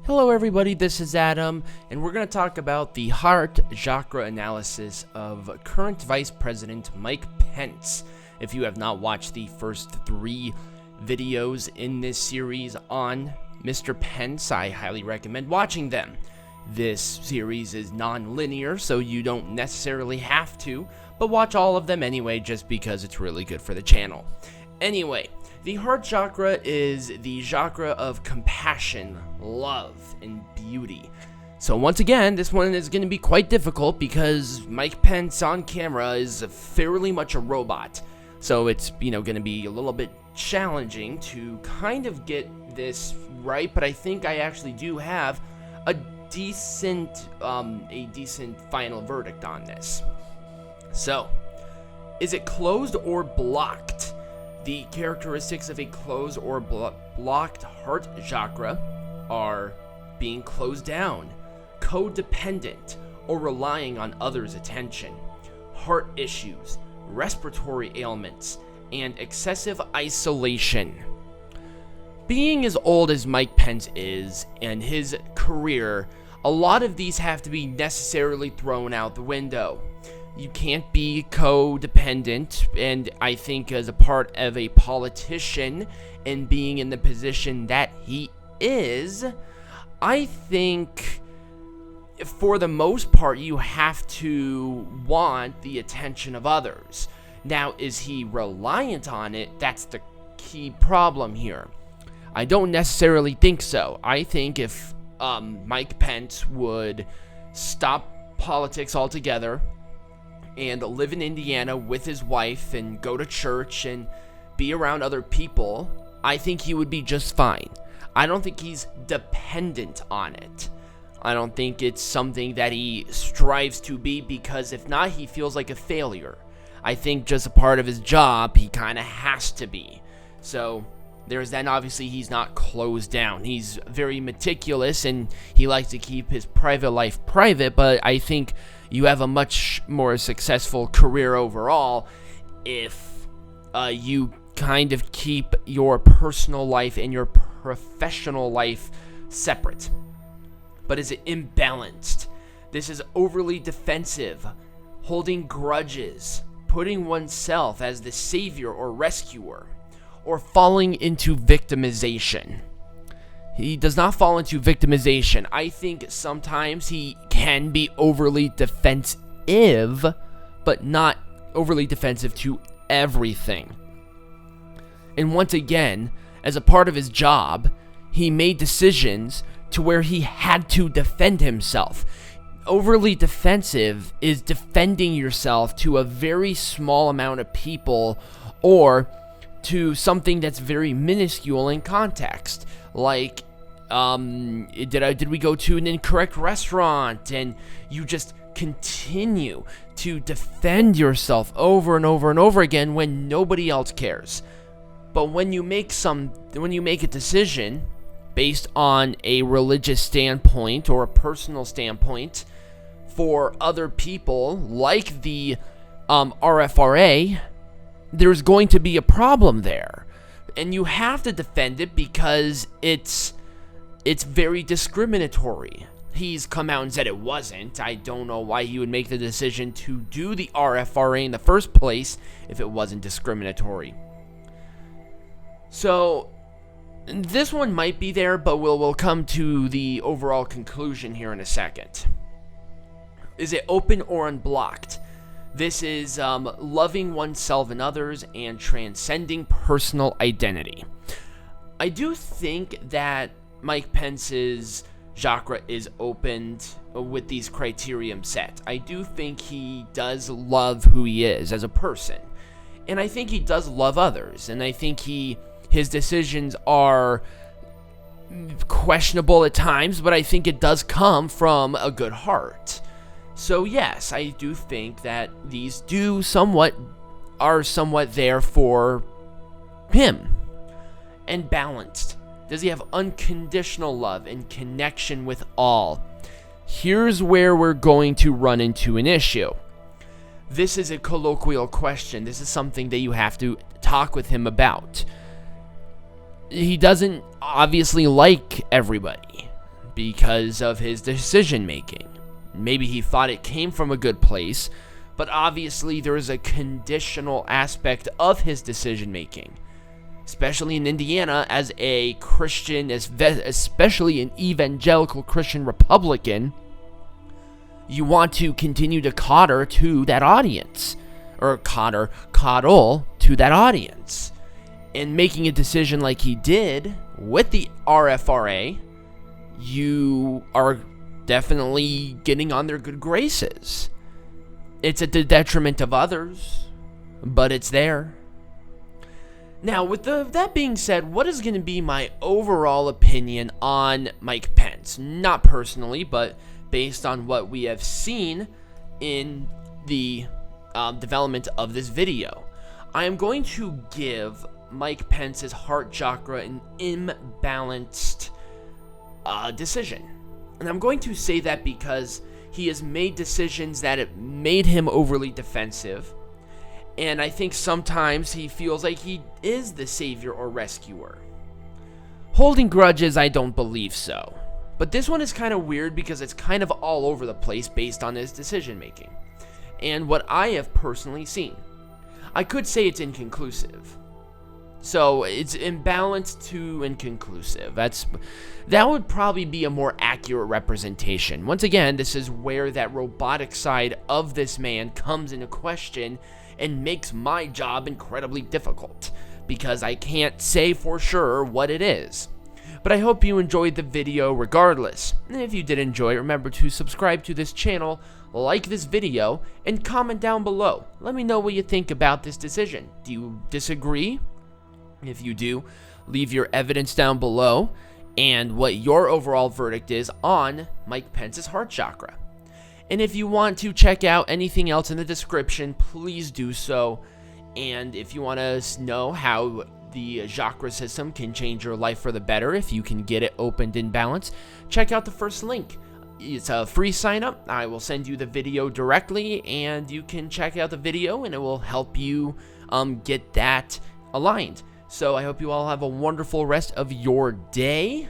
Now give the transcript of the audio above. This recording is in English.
Hello everybody, this is Adam, and we're going to talk about the heart chakra analysis of current Vice President Mike Pence. If you have not watched the first 3 videos in this series on Mr. Pence, I highly recommend watching them. This series is non-linear, so you don't necessarily have to, but watch all of them anyway just because it's really good for the channel. Anyway, the heart chakra is the chakra of compassion, love, and beauty. So once again, this one is going to be quite difficult because Mike Pence on camera is fairly much a robot. So it's, going to be a little bit challenging to kind of get this right, but I think I actually do have a decent final verdict on this. So, is it closed or blocked? The characteristics of a closed or blocked heart chakra are being closed down, codependent, or relying on others' attention, heart issues, respiratory ailments, and excessive isolation. Being as old as Mike Pence is and his career, a lot of these have to be necessarily thrown out the window. You can't be codependent, and I think as a part of a politician and being in the position that he is, I think for the most part you have to want the attention of others. Now, is he reliant on it? That's the key problem here. I don't necessarily think so. I think if Mike Pence would stop politics altogether and live in Indiana with his wife and go to church and be around other people, I think he would be just fine. I don't think he's dependent on it. I don't think it's something that he strives to be, because if not, he feels like a failure. I think just a part of his job, he kind of has to be. So there's then obviously he's not closed down. He's very meticulous and he likes to keep his private life private, but I think you have a much more successful career overall if you kind of keep your personal life and your professional life separate. But is it imbalanced? This is overly defensive, holding grudges, putting oneself as the savior or rescuer, or falling into victimization. He does not fall into victimization. I think sometimes he can be overly defensive, but not overly defensive to everything. And once again, as a part of his job, he made decisions to where he had to defend himself. Overly defensive is defending yourself to a very small amount of people or to something that's very minuscule in context. Like, did we go to an incorrect restaurant, and you just continue to defend yourself over and over and over again when nobody else cares. But when you make a decision based on a religious standpoint or a personal standpoint for other people, like the RFRA, there's going to be a problem there. And you have to defend it because it's very discriminatory. He's come out and said it wasn't. I don't know why he would make the decision to do the RFRA in the first place if it wasn't discriminatory. So this one might be there, but we'll come to the overall conclusion here in a second. Is it open or unblocked? This is loving oneself and others and transcending personal identity. I do think that Mike Pence's chakra is opened with these criterion set. I do think he does love who he is as a person. And I think he does love others. And I think his decisions are questionable at times, but I think it does come from a good heart. So yes, I do think that these are somewhat there for him. And balanced. Does he have unconditional love and connection with all? Here's where we're going to run into an issue. This is a colloquial question. This is something that you have to talk with him about. He doesn't obviously like everybody. because of his decision making. Maybe he thought it came from a good place, but obviously there is a conditional aspect of his decision making, especially in Indiana as a Christian, especially an evangelical Christian Republican. You want to continue to coddle to that audience, or coddle to that audience. And making a decision like he did with the RFRA, you are definitely getting on their good graces. It's at the detriment of others, but it's there. Now, with that being said, what is going to be my overall opinion on Mike Pence? Not personally, but based on what we have seen in the development of this video. I am going to give Mike Pence's heart chakra an imbalanced decision. And I'm going to say that because he has made decisions that have made him overly defensive. And I think sometimes he feels like he is the savior or rescuer. Holding grudges, I don't believe so. But this one is kind of weird because it's kind of all over the place based on his decision making and what I have personally seen. I could say it's inconclusive. So it's imbalanced to inconclusive. That would probably be a more accurate representation. Once again, this is where that robotic side of this man comes into question and makes my job incredibly difficult because I can't say for sure what it is. But I hope you enjoyed the video regardless. And if you did enjoy, remember to subscribe to this channel, like this video, and comment down below. Let me know what you think about this decision. Do you disagree? If you do, leave your evidence down below and what your overall verdict is on Mike Pence's heart chakra. And if you want to check out anything else in the description, please do so. And if you want to know how the chakra system can change your life for the better, if you can get it opened in balance, check out the first link. It's a free sign up. I will send you the video directly and you can check out the video and it will help you get that aligned. So I hope you all have a wonderful rest of your day,